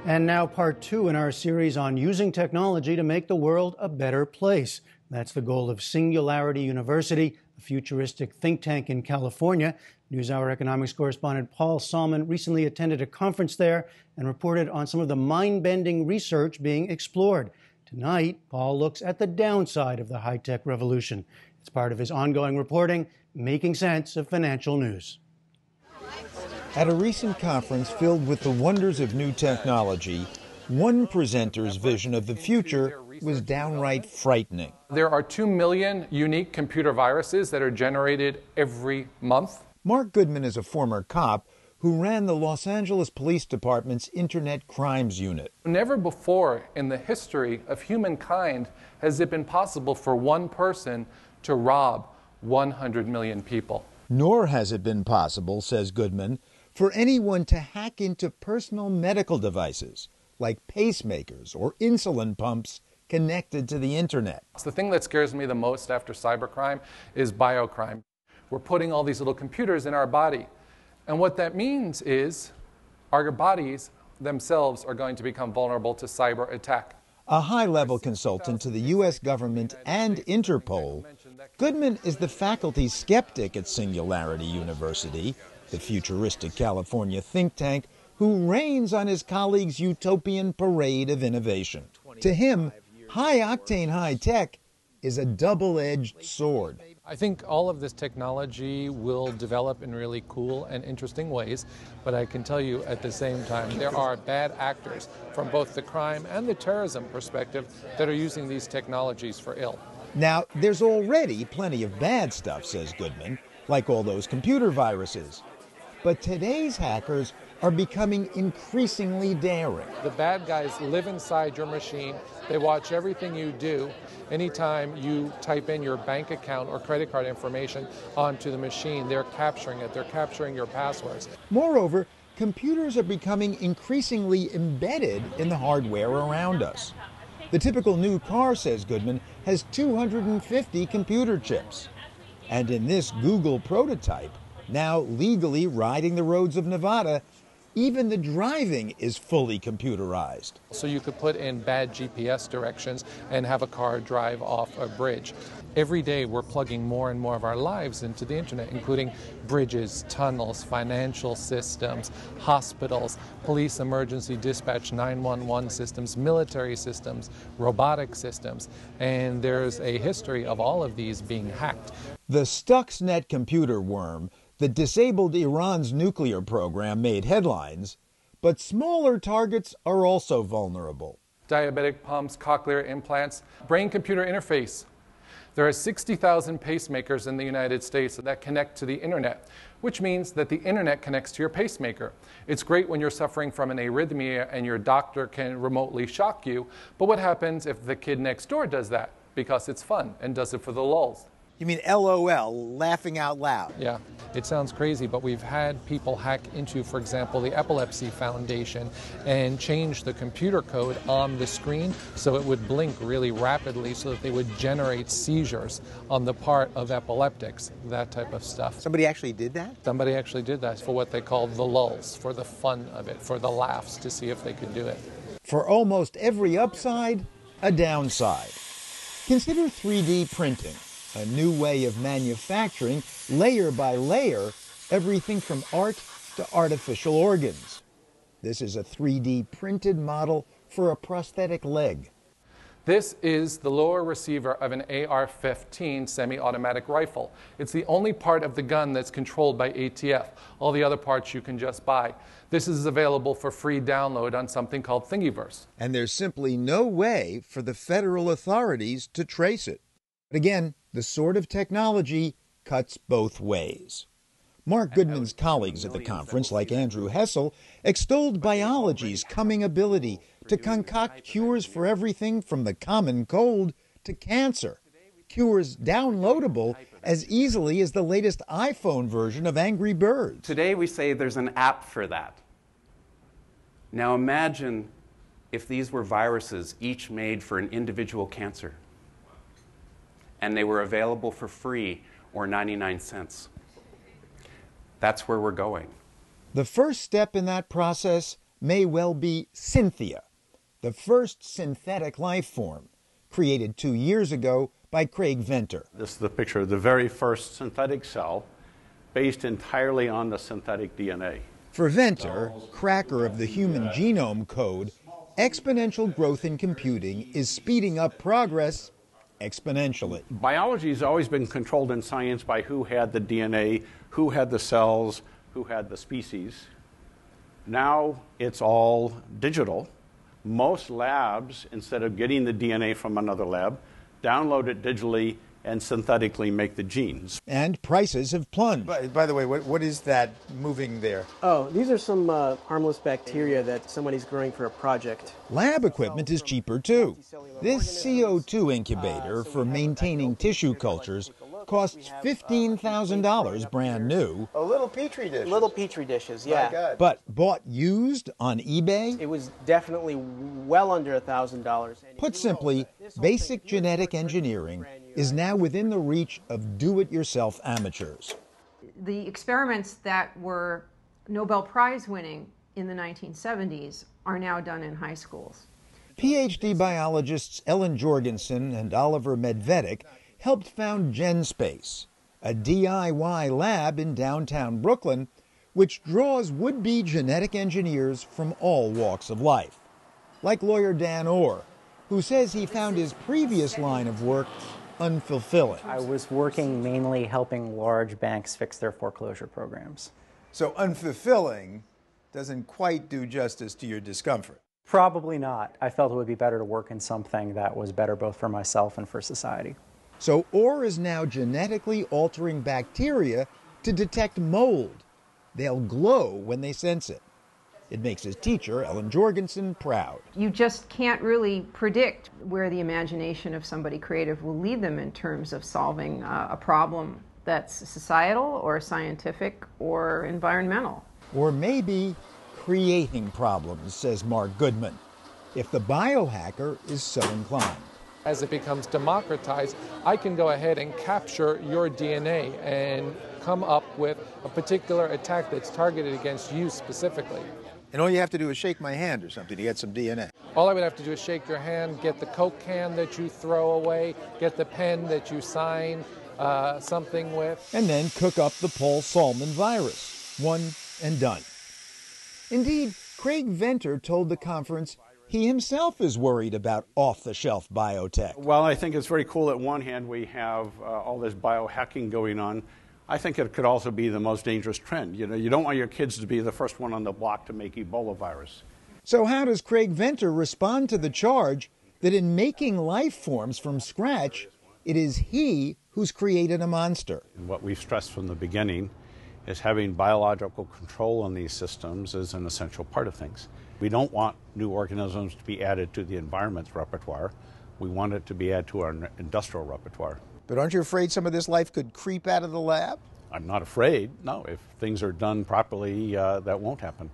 And now part 2 in our series on using technology to make the world a better place. That's the goal of Singularity University, a futuristic think tank in California. NewsHour economics correspondent Paul Salmon recently attended a conference there and reported on some of the mind-bending research being explored. Tonight, Paul looks at the downside of the high-tech revolution. It's part of his ongoing reporting, Making Sense of Financial News. At a recent conference filled with the wonders of new technology, one presenter's vision of the future was downright frightening. There are 2 million unique computer viruses that are generated every month. Mark Goodman is a former cop who ran the Los Angeles Police Department's Internet Crimes Unit. Never before in the history of humankind has it been possible for one person to rob 100 million people. Nor has it been possible, says Goodman, for anyone to hack into personal medical devices like pacemakers or insulin pumps connected to the internet. The thing that scares me the most after cybercrime is biocrime. We're putting all these little computers in our body. And what that means is our bodies themselves are going to become vulnerable to cyber attack. A high-level consultant to the U.S. government and Interpol, Goodman is the faculty skeptic at Singularity University, the futuristic California think tank, who rains on his colleagues' utopian parade of innovation. To him, high-octane high-tech is a double-edged sword. I think all of this technology will develop in really cool and interesting ways, but I can tell you at the same time there are bad actors from both the crime and the terrorism perspective that are using these technologies for ill. Now, there's already plenty of bad stuff, says Goodman, like all those computer viruses. But today's hackers are becoming increasingly daring. The bad guys live inside your machine. They watch everything you do. Anytime you type in your bank account or credit card information onto the machine, they're capturing it. They're capturing your passwords. Moreover, computers are becoming increasingly embedded in the hardware around us. The typical new car, says Goodman, has 250 computer chips. And in this Google prototype, now legally riding the roads of Nevada, even the driving is fully computerized. So you could put in bad GPS directions and have a car drive off a bridge. Every day we're plugging more and more of our lives into the internet, including bridges, tunnels, financial systems, hospitals, police emergency dispatch 911 systems, military systems, robotic systems, and there's a history of all of these being hacked. The Stuxnet computer worm that disabled Iran's nuclear program made headlines, but smaller targets are also vulnerable. Diabetic pumps, cochlear implants, brain-computer interface. There are 60,000 pacemakers in the United States that connect to the internet, which means that the internet connects to your pacemaker. It's great when you're suffering from an arrhythmia and your doctor can remotely shock you, but what happens if the kid next door does that? Because it's fun and does it for the lulz. You mean LOL, laughing out loud? Yeah, it sounds crazy, but we've had people hack into, for example, the Epilepsy Foundation and change the computer code on the screen so it would blink really rapidly so that they would generate seizures on the part of epileptics, that type of stuff. Somebody actually did that? Somebody actually did that for what they called the lulz, for the fun of it, for the laughs, to see if they could do it. For almost every upside, a downside. Consider 3D printing. A new way of manufacturing, layer by layer, everything from art to artificial organs. This is a 3D printed model for a prosthetic leg. This is the lower receiver of an AR-15 semi-automatic rifle. It's the only part of the gun that's controlled by ATF. All the other parts you can just buy. This is available for free download on something called Thingiverse. And there's simply no way for the federal authorities to trace it. But again, the sort of technology cuts both ways. Mark Goodman's colleagues at the conference, like Andrew Hessel, extolled biology's coming ability to concoct cures for everything from the common cold to cancer. Cures downloadable as easily as the latest iPhone version of Angry Birds. Today we say there's an app for that. Now imagine if these were viruses, each made for an individual cancer, and they were available for free or 99 cents. That's where we're going. The first step in that process, may well be Synthia, the first synthetic life form, created 2 years ago by Craig Venter. This is the picture of the very first synthetic cell based entirely on the synthetic DNA. For Venter, cracker of the Human Genome Code, exponential growth in computing is speeding up progress exponentially. Biology has always been controlled in science by who had the DNA, who had the cells, who had the species. Now it's all digital. Most labs, instead of getting the DNA from another lab, download it digitally and synthetically make the genes. And prices have plunged. By the way, what is that moving there? Oh, these are some harmless bacteria that somebody's growing for a project. Lab equipment is cheaper too. This CO2 incubator for maintaining tissue cultures costs $15,000 brand new. A little petri dish. Little petri dishes, yeah. My God. But bought used on eBay? It was definitely well under $1,000. Put simply, basic genetic engineering is now within the reach of do-it-yourself amateurs. The experiments that were Nobel Prize winning in the 1970s are now done in high schools. PhD biologists Ellen Jorgensen and Oliver Medvedik helped found GenSpace, a DIY lab in downtown Brooklyn, which draws would-be genetic engineers from all walks of life. Like lawyer Dan Orr, who says he found his previous line of work unfulfilling. I was working mainly helping large banks fix their foreclosure programs. So unfulfilling doesn't quite do justice to your discomfort. Probably not. I felt it would be better to work in something that was better both for myself and for society. So Orr is now genetically altering bacteria to detect mold. They'll glow when they sense it. It makes his teacher, Ellen Jorgensen, proud. You just can't really predict where the imagination of somebody creative will lead them in terms of solving a problem that's societal or scientific or environmental. Or maybe creating problems, says Mark Goodman, if the biohacker is so inclined. As it becomes democratized, I can go ahead and capture your DNA and come up with a particular attack that's targeted against you specifically. And all you have to do is shake my hand or something to get some DNA. All I would have to do is shake your hand, get the Coke can that you throw away, get the pen that you sign something with. And then cook up the Paul Salman virus. One and done. Indeed, Craig Venter told the conference he himself is worried about off-the-shelf biotech. Well, I think it's very cool that one hand we have all this biohacking going on. I think it could also be the most dangerous trend. You know, you don't want your kids to be the first one on the block to make Ebola virus. So how does Craig Venter respond to the charge that in making life forms from scratch, it is he who's created a monster? And what we've stressed from the beginning is having biological control on these systems is an essential part of things. We don't want new organisms to be added to the environment's repertoire. We want it to be added to our industrial repertoire. But aren't you afraid some of this life could creep out of the lab? I'm not afraid. No, if things are done properly, that won't happen.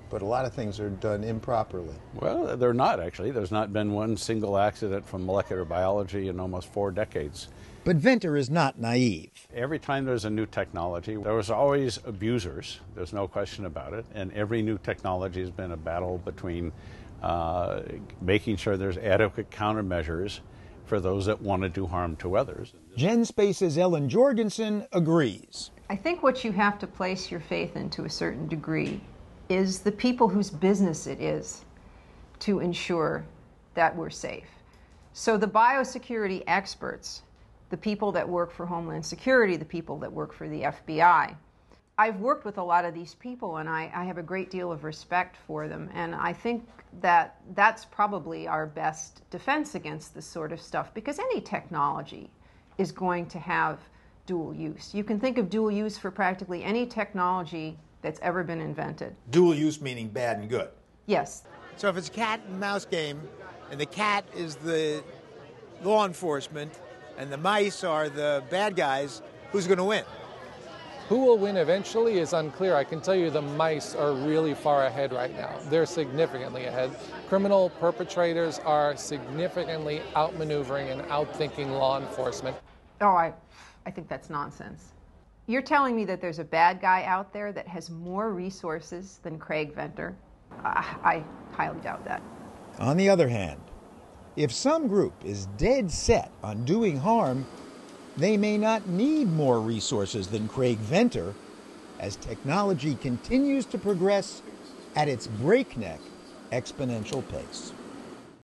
But a lot of things are done improperly. Well, they're not, actually. There's not been one single accident from molecular biology in almost 4 decades. But Venter is not naive. Every time there's a new technology, there was always abusers. There's no question about it. And every new technology has been a battle between making sure there's adequate countermeasures for those that want to do harm to others. GenSpace's Ellen Jorgensen agrees. I think what you have to place your faith in to a certain degree is the people whose business it is to ensure that we're safe. So the biosecurity experts, the people that work for Homeland Security, the people that work for the FBI, I've worked with a lot of these people and I have a great deal of respect for them, and I think that that's probably our best defense against this sort of stuff, because any technology is going to have dual use. You can think of dual use for practically any technology that's ever been invented. Dual use meaning bad and good. Yes. So if it's a cat and mouse game, and the cat is the law enforcement, and the mice are the bad guys, who's going to win? Who will win eventually is unclear. I can tell you the mice are really far ahead right now. They're significantly ahead. Criminal perpetrators are significantly outmaneuvering and outthinking law enforcement. Oh, I think that's nonsense. You're telling me that there's a bad guy out there that has more resources than Craig Venter, I highly doubt that. On the other hand, if some group is dead set on doing harm, they may not need more resources than Craig Venter as technology continues to progress at its breakneck exponential pace.